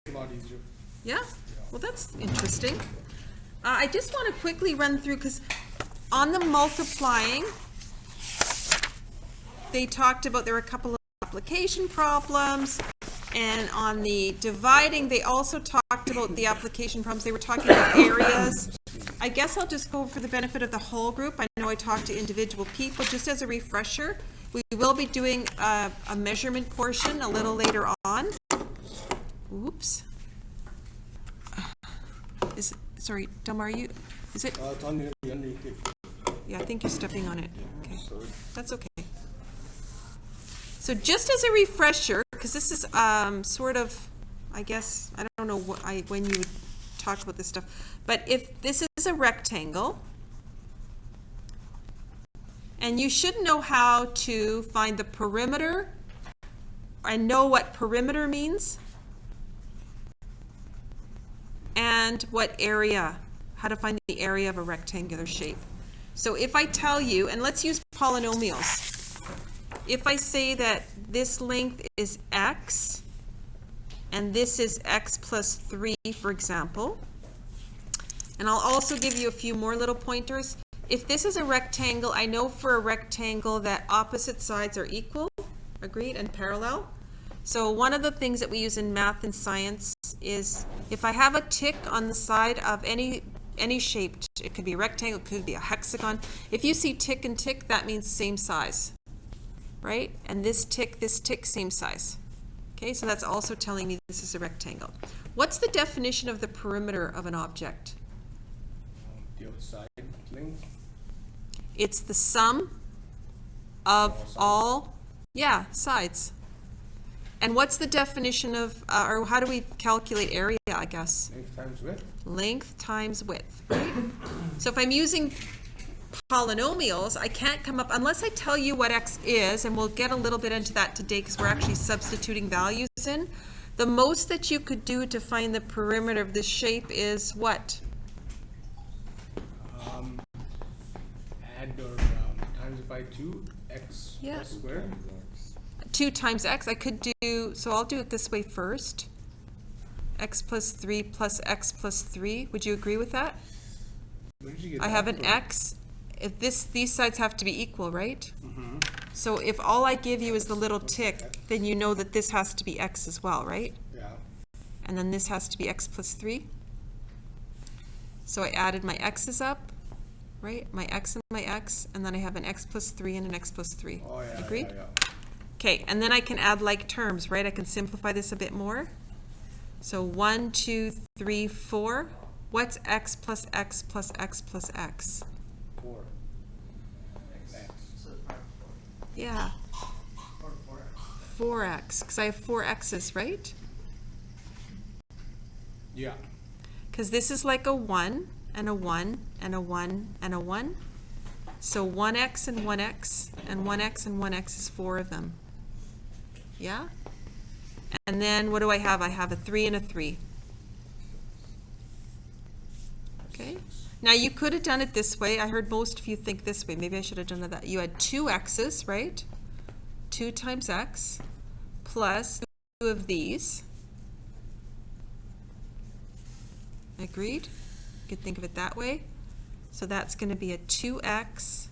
a lot easier. Yeah? Well, that's interesting. I just want to quickly run through, because on the multiplying, they talked about there were a couple of application problems, and on the dividing, they also talked about the application problems. They were talking about areas. I guess I'll just go for the benefit of the whole group. I know I talked to individual people. Just as a refresher, we will be doing a measurement portion a little later on. Oops. Sorry, Dom, are you? Is it? It's underneath it. Yeah, I think you're stepping on it. Okay, that's okay. So just as a refresher, because this is sort of, I guess, I don't know when you would talk about this stuff, but if this is a rectangle, and you should know how to find the perimeter and know what perimeter means, and what area, how to find the area of a rectangular shape. So if I tell you, and let's use polynomials. If I say that this length is x, and this is x plus 3, for example, and I'll also give you a few more little pointers. If this is a rectangle, I know for a rectangle that opposite sides are equal, agreed, and parallel. So one of the things that we use in math and science is if I have a tick on the side of any shape, it could be a rectangle, it could be a hexagon. If you see tick and tick, that means same size, right? And this tick, same size. Okay, so that's also telling me this is a rectangle. What's the definition of the perimeter of an object? The outside length. It's the sum of all, sides. And what's the definition of, or how do we calculate area, I guess? Length times width. Length times width, right? So if I'm using polynomials, I can't come up, unless I tell you what x is, and we'll get a little bit into that today because we're actually substituting values in. The most that you could do to find the perimeter of this shape is what? Add or times by 2, x squared. 2 times x, I could do, so I'll do it this way first. X plus 3 plus x plus 3. Would you agree with that? Where did you get I that have an from? x. If these sides have to be equal, right? Mm-hmm. So if all I give you is the little tick, then you know that this has to be x as well, right? Yeah. And then this has to be x plus 3. So I added my x's up, right? My x and my x, and then I have an x plus 3 and an x plus 3. Oh, yeah. Agreed? Yeah. Okay, and then I can add like terms, right? I can simplify this a bit more. So 1, 2, 3, 4. What's x plus x plus x plus x? 4. X. Yeah. 4x, because I have 4 x's, right? Yeah. Because this is like a 1, and a 1, and a 1, and a 1. So 1x and 1x, and 1x and 1x is 4 of them. Yeah? And then what do I have? I have a 3 and a 3. Okay? Now you could have done it this way. I heard most of you think this way. Maybe I should have done it that. You had 2 x's, right? 2 times x plus 2 of these. Agreed? You could think of it that way. So that's going to be a 2x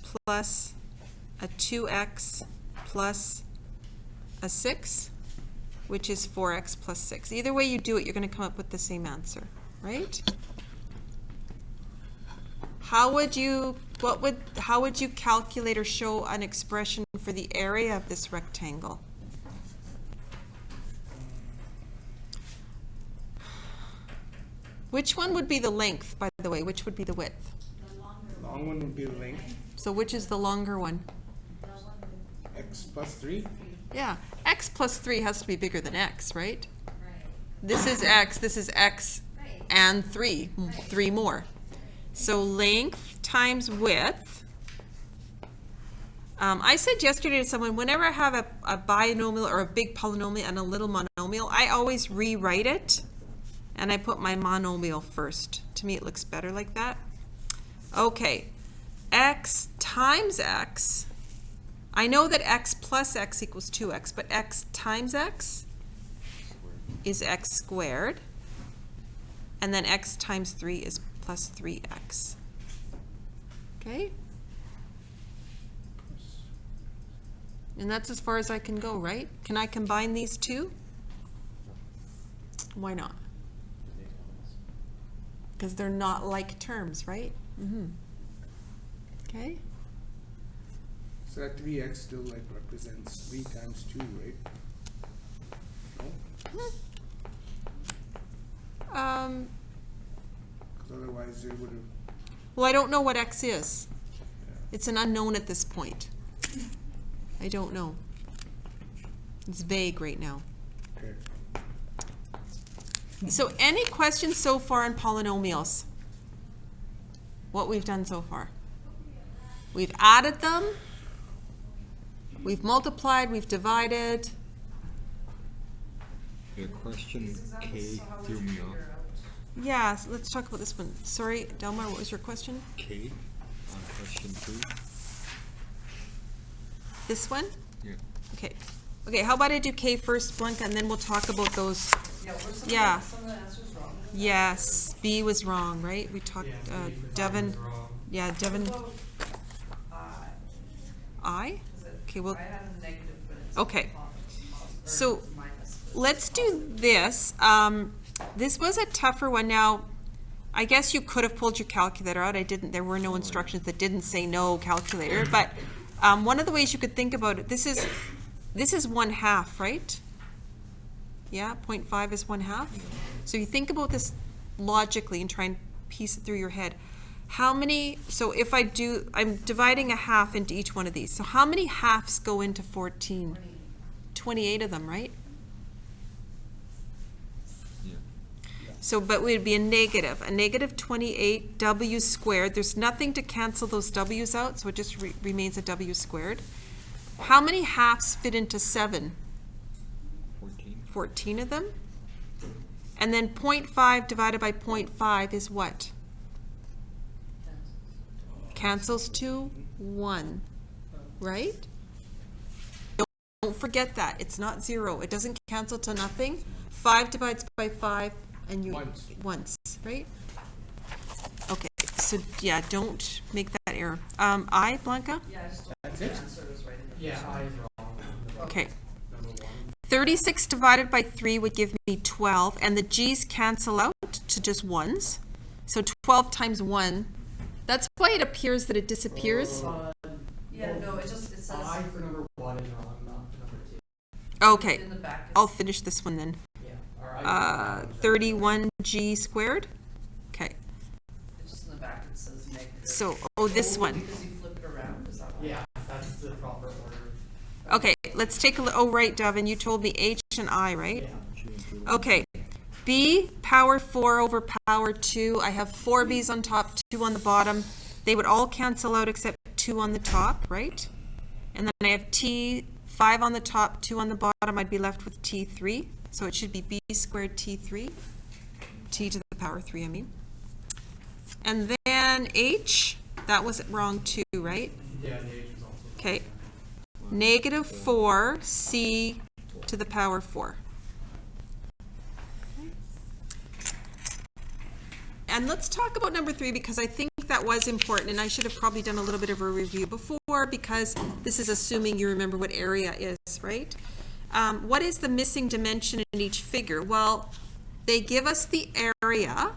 plus a 2x plus a 6, which is 4x plus 6. Either way you do it, you're going to come up with the same answer, right? How would you calculate or show an expression for the area of this rectangle? Which one would be the length, by the way? Which would be the width? The long one would be the length. So which is the longer one? X plus 3. Yeah, x plus 3 has to be bigger than x, right? This is x, and 3 more. So length times width. I said yesterday to someone, whenever I have a binomial or a big polynomial and a little monomial, I always rewrite it, and I put my monomial first. To me, it looks better like that. Okay, x times x. I know that x plus x equals 2x, but x times x? is x squared. And then x times 3 is plus 3x. Okay? And that's as far as I can go, right? Can I combine these two? Why not? Because they're not like terms, right? Okay? So that 3x still like represents 3 times 2, right? No? Because otherwise it would have. Well, I don't know what x is. It's an unknown at this point. I don't know. It's vague right now. Okay. So any questions so far on polynomials? What we've done so far? We've added them. We've multiplied. We've divided. The question K threw me off. Yeah, so let's talk about this one. Sorry, Delmar, what was your question? K on question 2. This one? Yeah. Okay. Okay, how about I do K first, Blanca, and then we'll talk about those. Yeah, were some Yeah. of the answers wrong? Yes, B was wrong, right? We talked, Devin. Yeah, Devin. What about I? is it- Okay, well, I had a negative, but it's. Okay. Or So, it's minus. let's do this. This was a tougher one. Now, I guess you could have pulled your calculator out. I didn't. There were no instructions that didn't say no calculator. But one of the ways you could think about it, this is 1/2, right? Yeah, 0.5 is 1/2. So you think about this logically and try and piece it through your head. How many, so if I'm dividing a half into each one of these. So how many halves go into 14? 28 of them, right? Yeah. So, but we'd be a negative 28 w squared. There's nothing to cancel those w's out, so it just remains a w squared. How many halves fit into 7? 14. 14 of them. And then 0.5 divided by 0.5 is what? Cancels to 1, right? Don't forget that. It's not 0. It doesn't cancel to nothing. 5 divides by 5 and you once, right? Okay, so yeah, don't make that error. I, Blanca? Yeah, I just don't That's think it? the answer is right. Yeah, I is wrong. Okay. Number 1. 36 divided by 3 would give me 12, and the g's cancel out to just ones. So 12 times 1. That's why it appears that it disappears. Yeah, no, it says. I for number 1 is wrong, not number 2. Okay, In the back. I'll finish this one then. Yeah. Or I 31g squared. Okay, It's just in the back, it says negative. so, this one. Because you flip it around, is that why? Yeah, that's the proper order. Okay, let's take a look. Oh, right, Devin, you told me h and I, right? Yeah. Okay, b power 4 over power 2. I have 4 b's on top, 2 on the bottom. They would all cancel out except 2 on the top, right? And then I have t 5 on the top, 2 on the bottom. I'd be left with t3. So it should be b squared t3. T to the power 3, I mean. And then h, that was wrong too, right? Yeah, the H is also. Okay. Negative 4 c to the power 4. And let's talk about number 3 because I think that was important, and I should have probably done a little bit of a review before because this is assuming you remember what area is, right? What is the missing dimension in each figure? Well, they give us the area,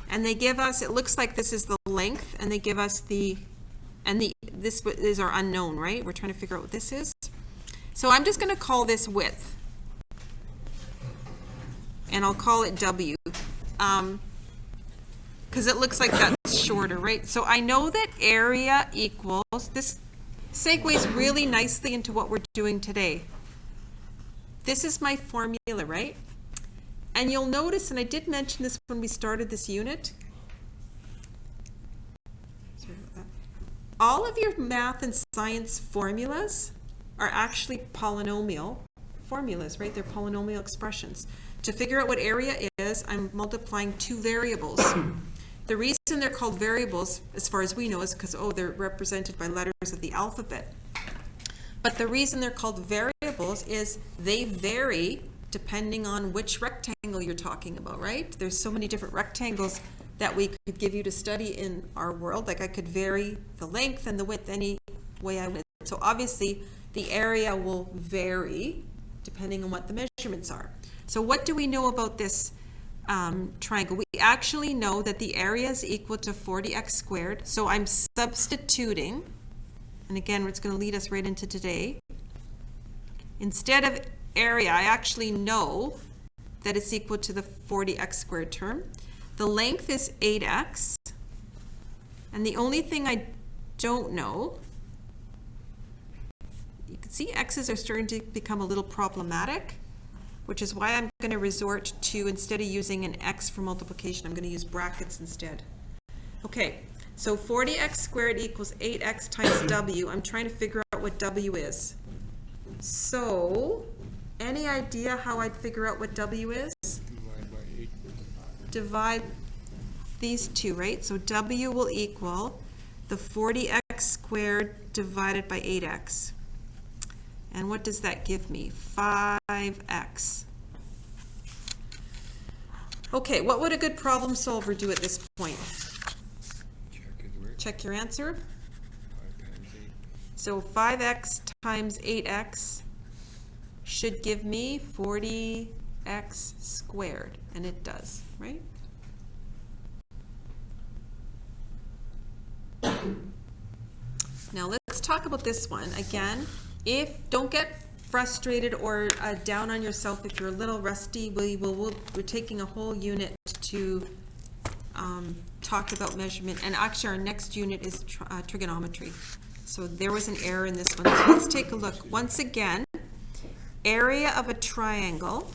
and they give us, it looks like this is the length, and they give us this is our unknown, right? We're trying to figure out what this is. So I'm just going to call this width, and I'll call it W. Because it looks like that's shorter, right? So I know that area equals, this segues really nicely into what we're doing today. This is my formula, right? And you'll notice, and I did mention this when we started this unit, all of your math and science formulas are actually polynomial formulas, right? They're polynomial expressions. To figure out what area is, I'm multiplying 2 variables. The reason they're called variables, as far as we know, is because, they're represented by letters of the alphabet. But the reason they're called variables is they vary depending on which rectangle you're talking about, right? There's so many different rectangles that we could give you to study in our world. Like I could vary the length and the width any way I would. So obviously the area will vary depending on what the measurements are. So what do we know about this triangle? We actually know that the area is equal to 40x squared. So I'm substituting, and again, it's going to lead us right into today. Instead of area, I actually know that it's equal to the 40x squared term. The length is 8x. And the only thing I don't know, you can see x's are starting to become a little problematic, which is why I'm going to resort to, instead of using an x for multiplication, I'm going to use brackets instead. Okay, so 40x squared equals 8x times w. I'm trying to figure out what w is. So, any idea how I'd figure out what w is? Divide by 8. Divide these two, right? So w will equal the 40x squared divided by 8x. And what does that give me? 5x. Okay, what would a good problem solver do at this point? Check his work. Check your answer. 5 times 8. So 5x times 8x should give me 40x squared, and it does, right? Now let's talk about this one. Again, don't get frustrated or down on yourself if you're a little rusty. We're taking a whole unit to talk about measurement, and actually our next unit is trigonometry. So there was an error in this one. So let's take a look. Once again, area of a triangle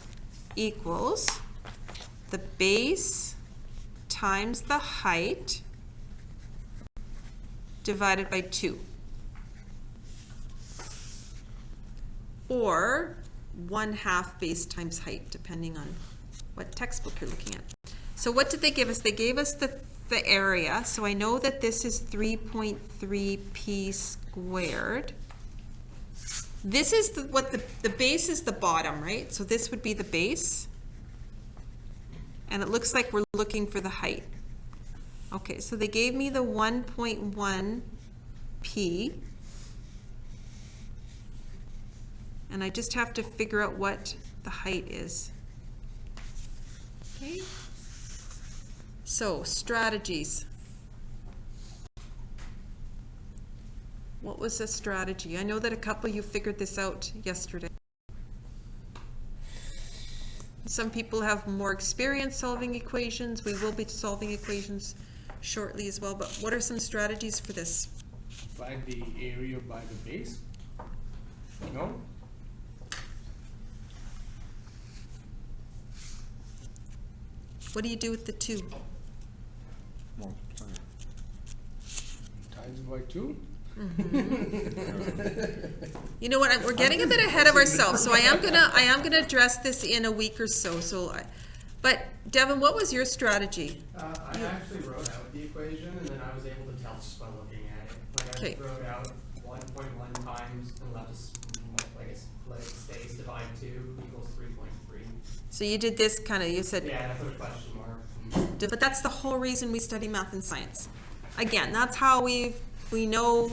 equals the base times the height divided by 2. Or 1/2 base times height, depending on what textbook you're looking at. So what did they give us? They gave us the area. So I know that this is 3.3p squared. This is the base is the bottom, right? So this would be the base. And it looks like we're looking for the height. Okay, so they gave me the 1.1p. And I just have to figure out what the height is. Okay. So, strategies. What was the strategy? I know that a couple of you figured this out yesterday. Some people have more experience solving equations. We will be solving equations shortly as well, but what are some strategies for this? Divide the area by the base? No? What do you do with the 2? Multiply. Times by 2? You know what? We're getting a bit ahead of ourselves, so I am gonna address this in a week or so. But Devin, what was your strategy? I actually wrote out the equation, and then I was able to tell just by looking at it. Like I Okay. wrote out 1.1 times and left a space divide 2 equals 3.3. So you did this kind of, you said, Yeah, and I put a question mark. but that's the whole reason we study math and science. Again, that's how we know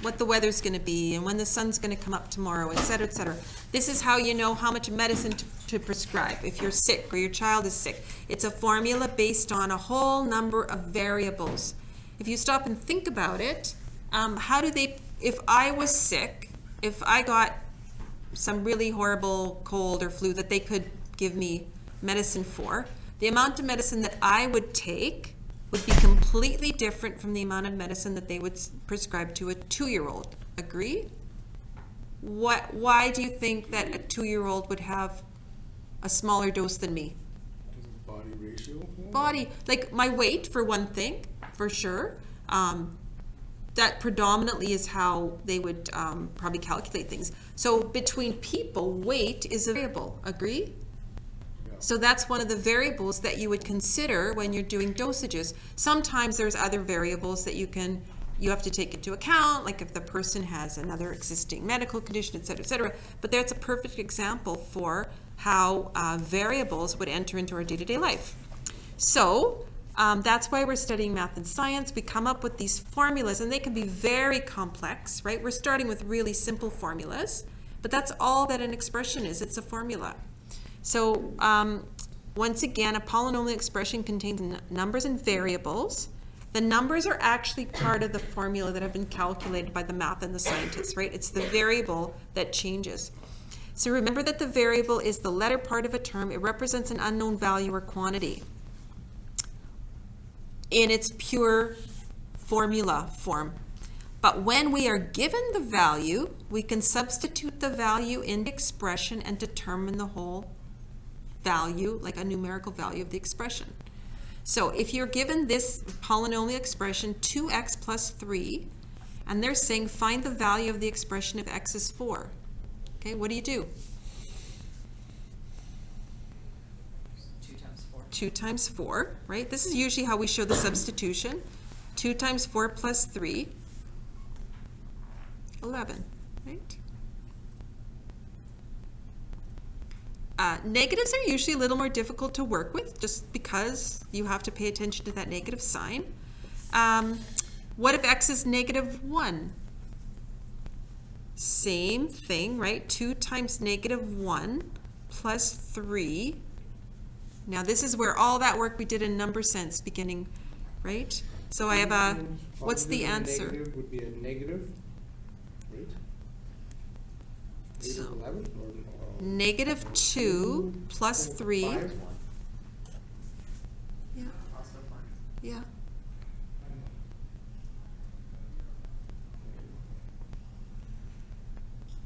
what the weather's going to be and when the sun's going to come up tomorrow, et cetera, et cetera. This is how you know how much medicine to prescribe if you're sick or your child is sick. It's a formula based on a whole number of variables. If you stop and think about it, if I was sick, if I got some really horrible cold or flu that they could give me medicine for, the amount of medicine that I would take would be completely different from the amount of medicine that they would prescribe to a 2-year-old. Agree? Why do you think that a 2-year-old would have a smaller dose than me? Body ratio? Body, like my weight for one thing, for sure. That predominantly is how they would probably calculate things. So between people, weight is a variable. Agree? So that's one of the variables that you would consider when you're doing dosages. Sometimes there's other variables that you can you have to take into account, like if the person has another existing medical condition, et cetera, but that's a perfect example for how variables would enter into our day-to-day life. So that's why we're studying math and science. We come up with these formulas, and they can be very complex, right? We're starting with really simple formulas, but that's all that an expression is. It's a formula. So once again, a polynomial expression contains numbers and variables. The numbers are actually part of the formula that have been calculated by the math and the scientists, right? It's the variable that changes. So remember that the variable is the letter part of a term. It represents an unknown value or quantity in its pure formula form. But when we are given the value, we can substitute the value in the expression and determine the whole value, like a numerical value of the expression. So if you're given this polynomial expression, 2x plus 3, and they're saying find the value of the expression if x is 4, okay, what do you do? 2 times 4. 2 times 4, right? This is usually how we show the substitution. 2 times 4 plus 3, 11, right? Negatives are usually a little more difficult to work with just because you have to pay attention to that negative sign. What if x is negative 1? Same thing, right? 2 times negative 1 plus 3. Now this is where all that work we did in number sense beginning, right? So I have a, what's the Positive and answer? Negative would be a negative, right? So- Negative 11 or? Negative 2 plus 3. Five? Yeah, Positive 1. yeah.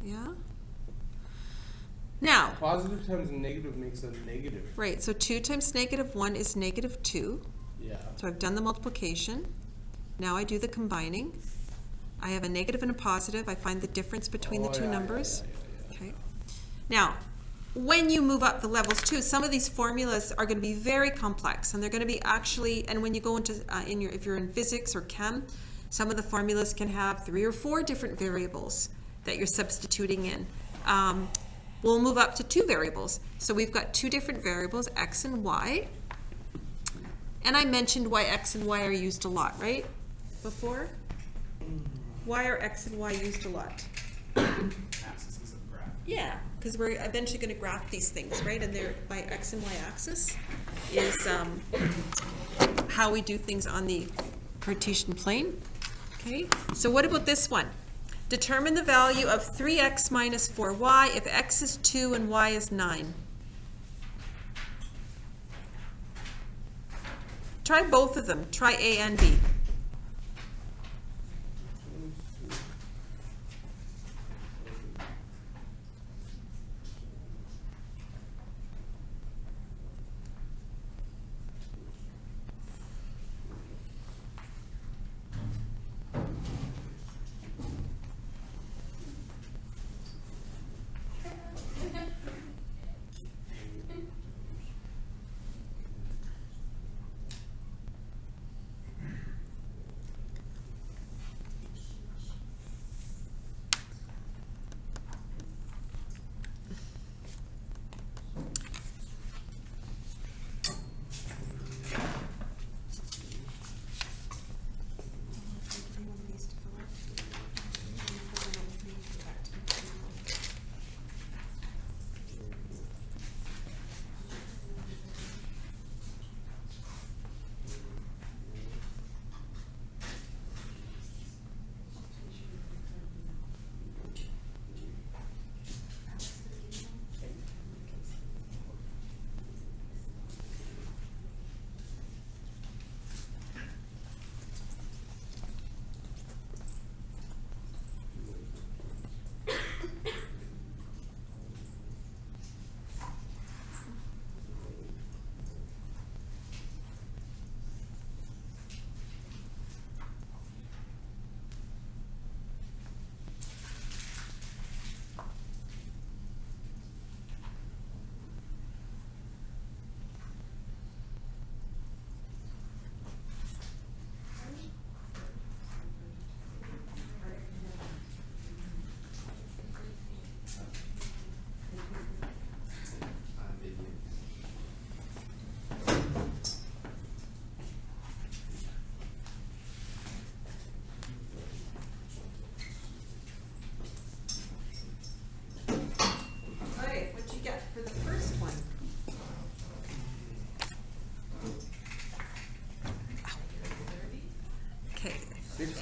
Yeah. Now, Positive times negative makes a negative. right, so 2 times negative 1 is negative 2. Yeah. So I've done the multiplication. Now I do the combining. I have a negative and a positive. I find the difference between the two numbers. Okay. Now, when you move up the levels too, some of these formulas are going to be very complex, and they're going to be actually, and when you go into, if you're in physics or chem, some of the formulas can have 3 or 4 different variables that you're substituting in. We'll move up to 2 variables. So we've got 2 different variables, x and y. And I mentioned why x and y are used a lot, right? Before? Why are x and y used a lot? Axis of graph. Yeah, because we're eventually going to graph these things, right? And they're by x and y axis is how we do things on the Cartesian plane. Okay, so what about this one? Determine the value of 3x minus 4y if x is 2 and y is 9. Try both of them. Try A and B.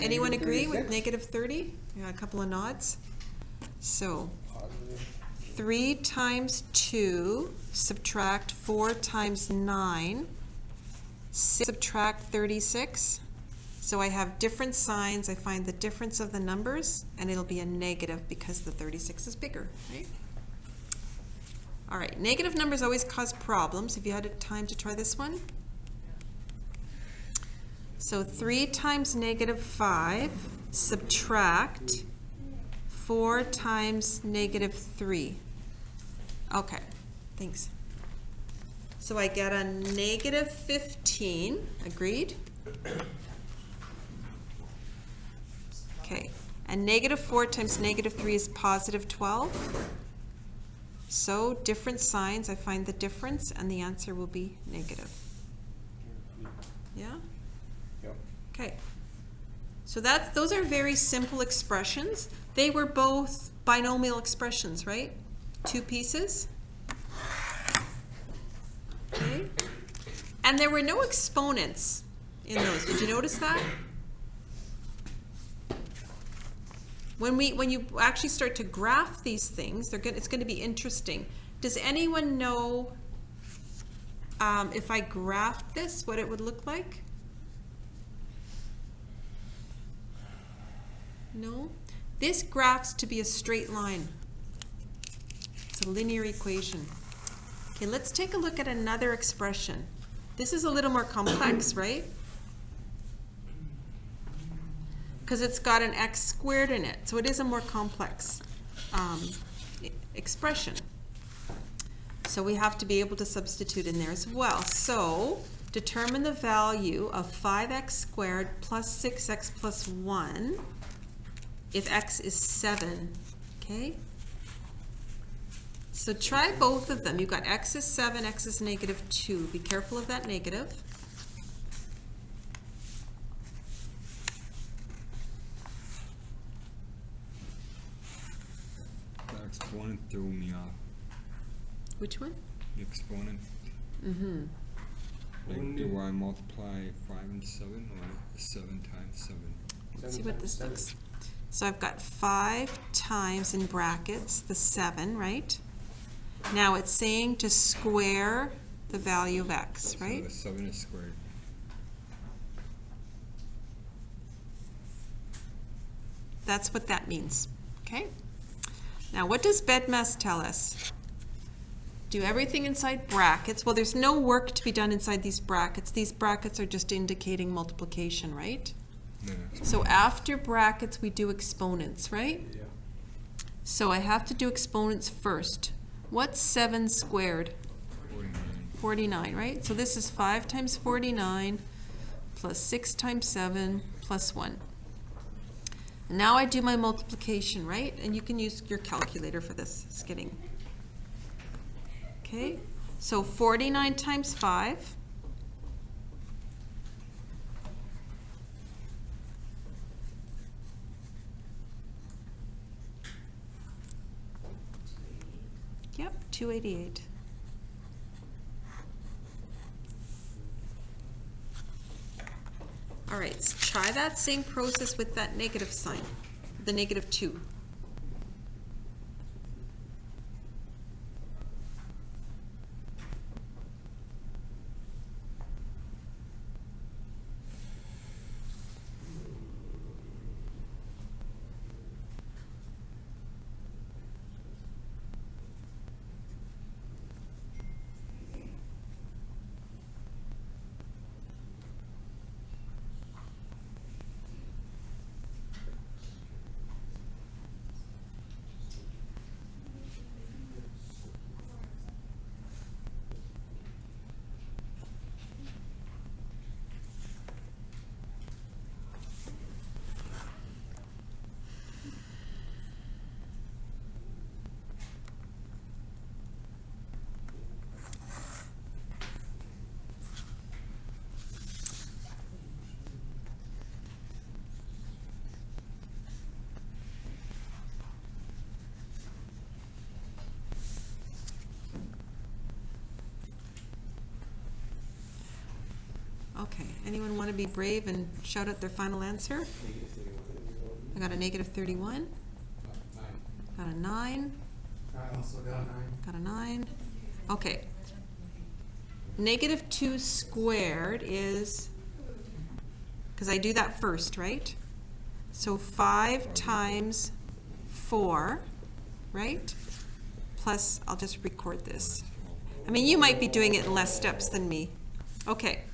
Anyone negative agree with 36? negative 30? Yeah, a couple of nods. So Positive. 3 times 2, subtract 4 times 9, 6 subtract 36. So I have different signs. I find the difference of the numbers, and it'll be a negative because the 36 is bigger, right? All right, negative numbers always cause problems. Have you had time to try this one? So 3 times negative 5, subtract 4 times negative 3. Okay, thanks. So I get a negative 15, agreed? Okay, and negative 4 times negative 3 is positive 12. So different signs, I find the difference, and the answer will be negative. Yeah? Yep. Okay. So those are very simple expressions. They were both binomial expressions, right? 2 pieces. Okay. And there were no exponents in those. Did you notice that? When you actually start to graph these things, it's going to be interesting. Does anyone know if I graphed this, what it would look like? No? This graphs to be a straight line. It's a linear equation. Okay, let's take a look at another expression. This is a little more complex, right? Because it's got an x squared in it, so it is a more complex expression. So we have to be able to substitute in there as well. So determine the value of 5x squared plus 6x plus 1 if x is 7, okay? So try both of them. You've got x is 7, x is negative 2. Be careful of that negative. The exponent threw me off. Which one? The exponent. Mm-hmm. Like, do I multiply 5 and 7 or 7 times 7? Let's see what this looks. So I've got 5 times in brackets the 7, right? Now it's saying to square the value of x, So right? the 7 is squared. That's what that means, okay? Now what does BEDMAS tell us? Do everything inside brackets. Well, there's no work to be done inside these brackets. These brackets are just indicating multiplication, right? No. So after brackets, we do exponents, right? Yeah. So I have to do exponents first. What's 7 squared? 49. 49, right? So this is 5 times 49 plus 6 times 7 plus 1. Now I do my multiplication, right? And you can use your calculator for this. It's getting... Okay, so 49 times 5. Yep, 288. All right, so try that same process with that negative sign, the negative 2. Okay, anyone want to be brave and shout out their final answer? I got a negative 31, got a 9, I also got 9. got a 9. Okay. Negative 2 squared is, because I do that first, right? So 5 times 4, right? Plus, I'll just record this. I mean, you might be doing it in less steps than me. Okay,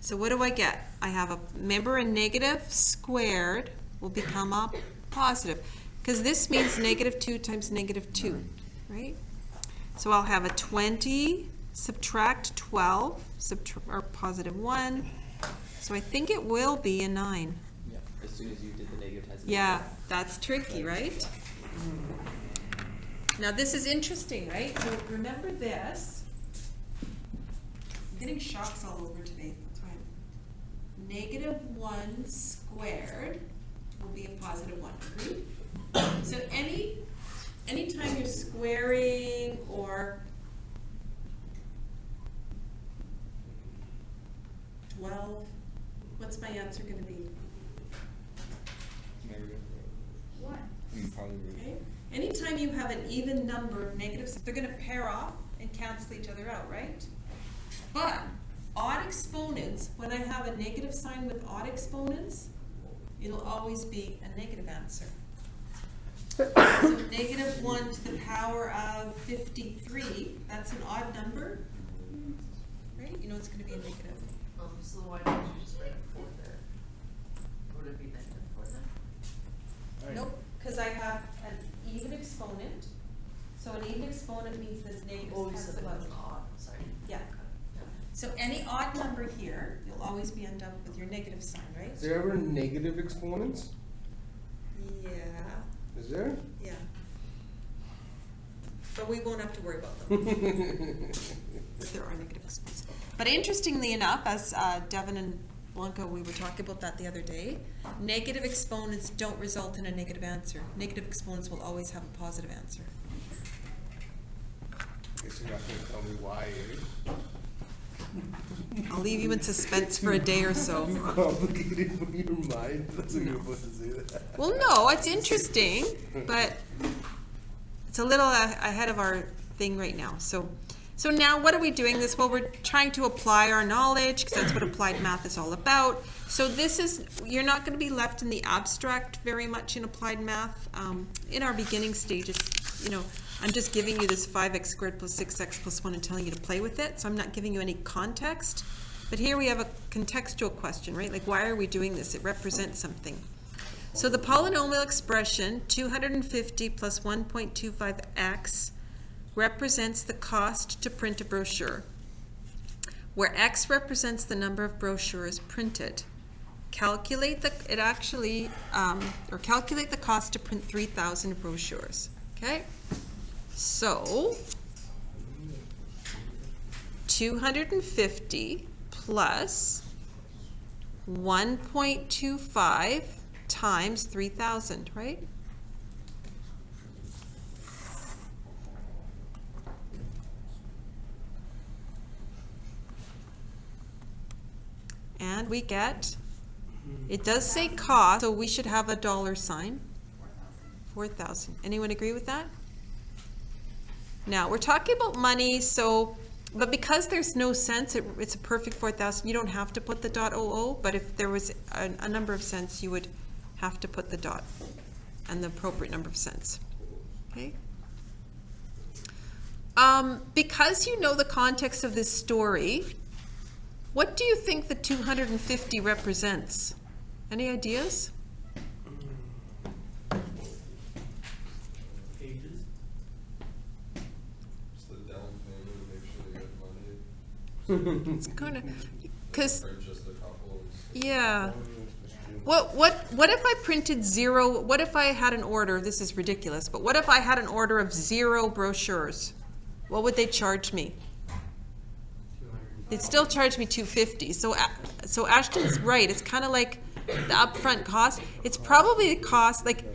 so what do I get? I have a, remember, a negative squared will become a positive, because this means negative 2 times negative 2, right? So I'll have a 20, subtract 12, or positive 1. So I think it will be a 9. Yeah, as soon as you did the negative has. Yeah, that's tricky, right? Now this is interesting, right? So remember this. I'm getting shocks all over today. That's why negative 1 squared will be a positive 1. Agreed? So anytime you're squaring or 12, what's my answer going to be? Negative. What? Probably. Okay. Anytime you have an even number of negatives, they're going to pair off and cancel each other out, right? But odd exponents, when I have a negative sign with odd exponents, it'll always be a negative answer. So negative 1 to the power of 53, that's an odd number, right? You know it's going to be a negative. So why don't you just write a 4 there? Would it be negative 4 then? Nope, because I have an even exponent. So an even exponent means this negative Oh, you cancel said out. that's odd, sorry. Yeah. Yeah. So any odd number here, you'll always be end up with your negative sign, right? Is there ever negative exponents? Yeah, Is there? yeah. But we won't have to worry about them if there are negative exponents. But interestingly enough, as Devin and Blanca, we were talking about that the other day, negative exponents don't result in a negative answer. Negative exponents will always have a positive answer. Guess you're not gonna tell me why, eh? I'll leave you in suspense for a day or so. You complicated in your mind. That's what you're supposed to say that. Well, no, it's interesting, but it's a little ahead of our thing right now. So now what are we doing this? Well, we're trying to apply our knowledge, because that's what applied math is all about. So this is, you're not going to be left in the abstract very much in applied math. In our beginning stages, you know, I'm just giving you this 5x squared plus 6x plus 1 and telling you to play with it. So I'm not giving you any context. But here we have a contextual question, right? Like, why are we doing this? It represents something. So the polynomial expression 250 plus 1.25x represents the cost to print a brochure, where x represents the number of brochures printed. Calculate the calculate the cost to print 3,000 brochures. Okay, so 250 plus 1.25 times 3,000, right? And we get, it does say cost, so we should have a dollar sign. 4,000. Anyone agree with that? Now, we're talking about money, so, but because there's no cents, it's a perfect 4,000, you don't have to put the .00, but if there was a number of cents, you would have to put the dot and the appropriate number of cents. Okay? Because you know the context of this story, what do you think the 250 represents? Any ideas? Pages. Just the down payment to make sure they get money. It's kind of, because, Or just a couple. yeah. What if I printed 0, what if I had an order, this is ridiculous, but what if I had an order of 0 brochures? What would they charge me? 200. They'd still charge me $250. So Ashton's right. It's kind of like the upfront cost. It's probably the cost, like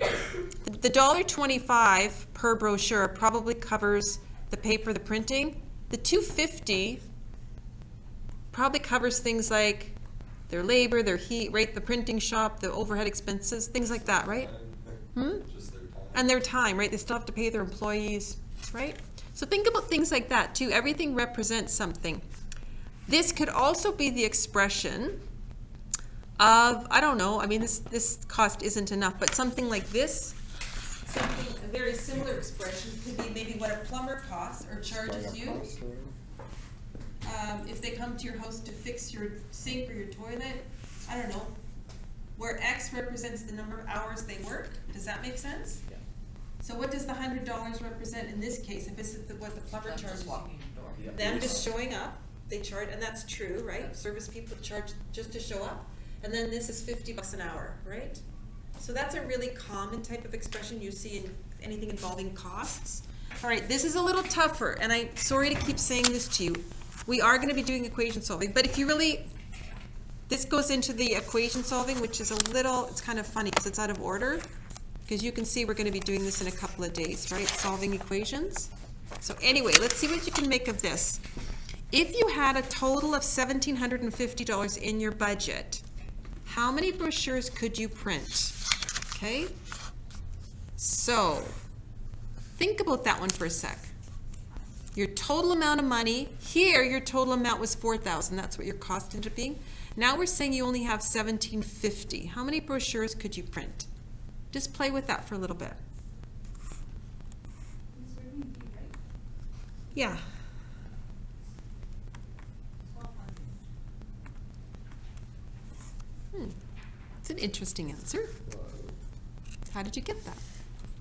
the $1.25 per brochure probably covers the paper, the printing. The $250 probably covers things like their labor, their heat, right, the printing shop, the overhead expenses, things like that, right? Just their time. And their time, right? They still have to pay their employees, right? So think about things like that too. Everything represents something. This could also be the expression of, I don't know, I mean, this cost isn't enough, but something like this, something, a very similar expression could be maybe what a plumber costs or charges you. If they come to your house to fix your sink or your toilet, I don't know, where X represents the number of hours they work. Does that make sense? Yeah. So what does the $100 represent in this case, if this is what the plumber Them charges? just walking in the door. Yeah. Them just showing up, they charge, and that's true, right? Service people charge just to show up, and then this is $50 an hour, right? So that's a really common type of expression you see in anything involving costs. All right, this is a little tougher, and I'm sorry to keep saying this to you. We are gonna be doing equation solving, but if you really, this goes into the equation solving, which is a little, it's kind of funny because it's out of order. Because you can see we're gonna be doing this in a couple of days, right? Solving equations. So anyway, let's see what you can make of this. If you had a total of $1,750 in your budget, how many brochures could you print? Okay? So, think about that one for a sec. Your total amount of money, here your total amount was $4,000, that's what your cost ended up being. Now we're saying you only have $1,750. How many brochures could you print? Just play with that for a little bit. Yeah. It's an interesting answer. How did you get that?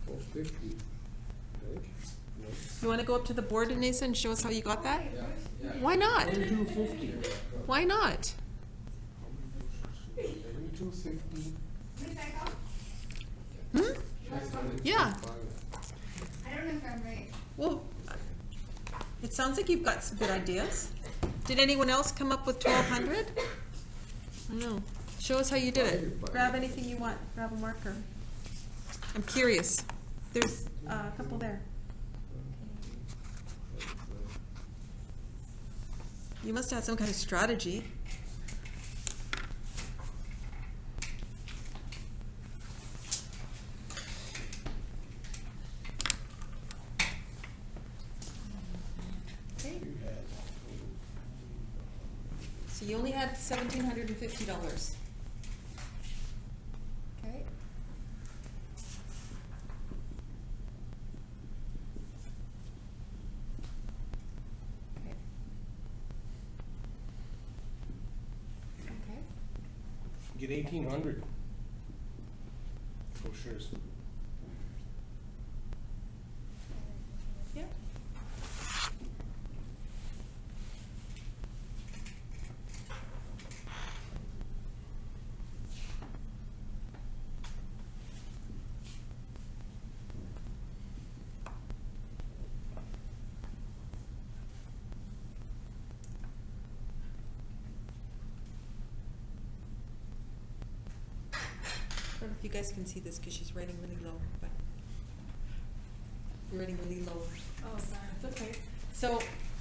450, right? You want to go up to the board, Anissa, and show us how you got that? Yeah. Why not? 250. Why not? 250. Hmm? Yeah. I don't know if I'm right. Well, it sounds like you've got some good ideas. Did anyone else come up with 1,200? I don't know. Show us how you did it. Grab anything you want. Grab a marker. I'm curious. There's a couple there. You must have had some kind of strategy. Okay. So you only had $1,750. Okay. Okay. Okay. Get 1,800 brochures. Yeah. I don't know if you guys can see this because she's writing really low, but you're writing really low. Oh, sorry. It's okay. So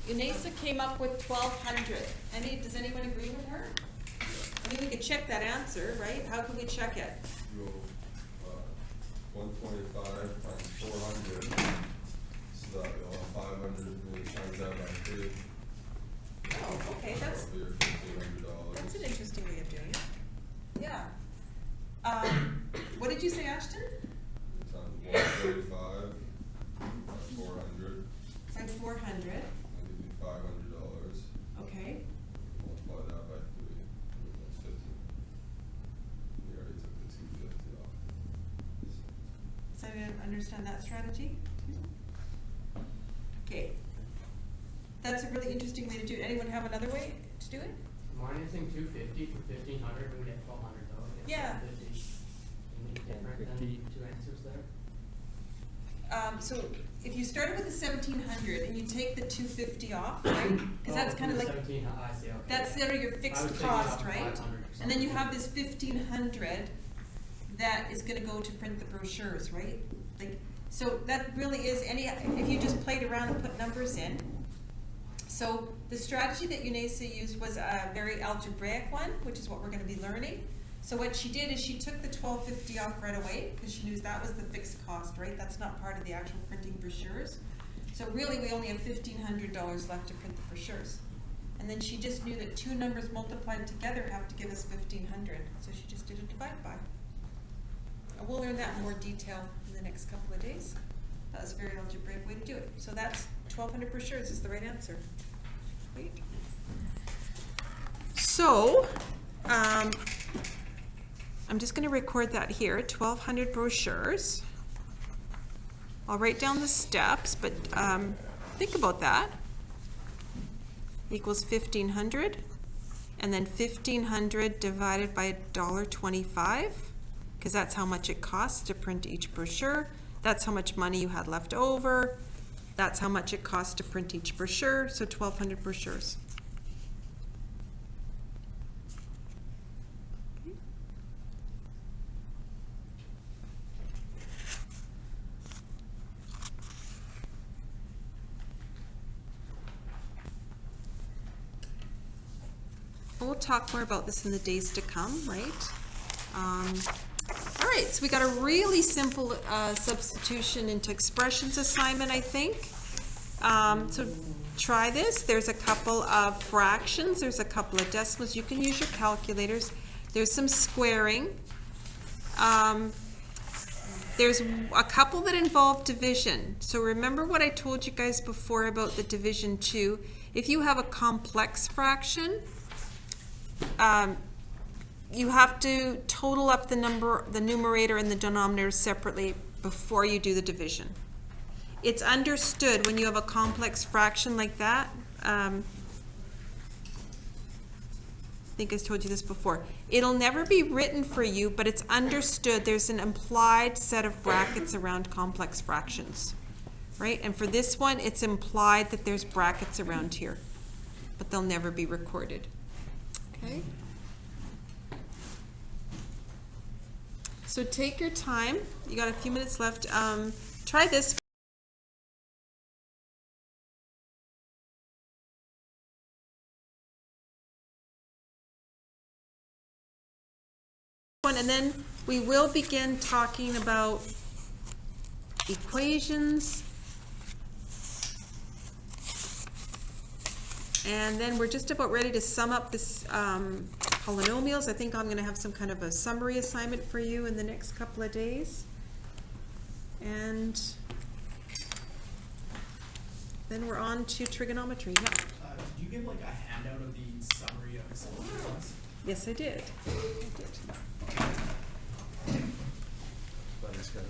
Unesa came up with 1,200. Does anyone agree with her? I mean, we could check that answer, right? How can we check it? Go, 125 times 400, so that you'll have 500, and you times that by 2. Oh, okay, that's That'll be your $1,500. an interesting way of doing it. Yeah. What did you say, Ashton? Times 125 times 400, Like 400. that'll give you $500. Okay. Multiply that by 3, and that's 15. We already took the 250 off. Does anyone understand that strategy? Okay. That's a really interesting way to do it. Anyone have another way to do it? Mine is saying 250 for 1,500, we get 1,200 though. I guess Yeah. 150. Any different than 50. two answers there? So if you started with the 1,700 and you take the 250 off, right? Because that's kind of like, 17, I see, okay. that's sort of your I was fixed thinking cost, up right? 500 or And then you something. have this 1,500 that is gonna go to print the brochures, right? Like, so that really is if you just played around and put numbers in. So The strategy that UNESA used was a very algebraic one, which is what we're gonna be learning. So what she did is she took the $12.50 off right away, because she knew that was the fixed cost, right? That's not part of the actual printing brochures. So really, we only have $1,500 left to print the brochures. And then she just knew that two numbers multiplied together have to give us 1,500, so she just did a divide by. And we'll learn that in more detail in the next couple of days. That was a very algebraic way to do it. So that's 1,200 brochures is the right answer. Wait. So, I'm just gonna record that here, 1,200 brochures. I'll write down the steps, but think about that. Equals 1,500, and then 1,500 divided by $1.25, because that's how much it costs to print each brochure. That's how much money you had left over. That's how much it costs to print each brochure, so 1,200 brochures. We'll talk more about this in the days to come, right? All right, so we got a really simple substitution into expressions assignment, I think. So try this. There's a couple of fractions. There's a couple of decimals. You can use your calculators. There's some squaring. There's a couple that involve division. So remember what I told you guys before about the division 2. If you have a complex fraction, you have to total up the numerator and the denominator separately before you do the division. It's understood when you have a complex fraction like that. I think I told you this before. It'll never be written for you, but it's understood. There's an implied set of brackets around complex fractions, right? And for this one, it's implied that there's brackets around here, but they'll never be recorded. Okay. So take your time. You got a few minutes left. Try this one, and then we will begin talking about equations. And then we're just about ready to sum up this polynomials. I think I'm going to have some kind of a summary assignment for you in the next couple of days. And then we're on to trigonometry. Yeah. Did you give like a handout of the summary of Excel to us? Yes, I did. Thanks, guys.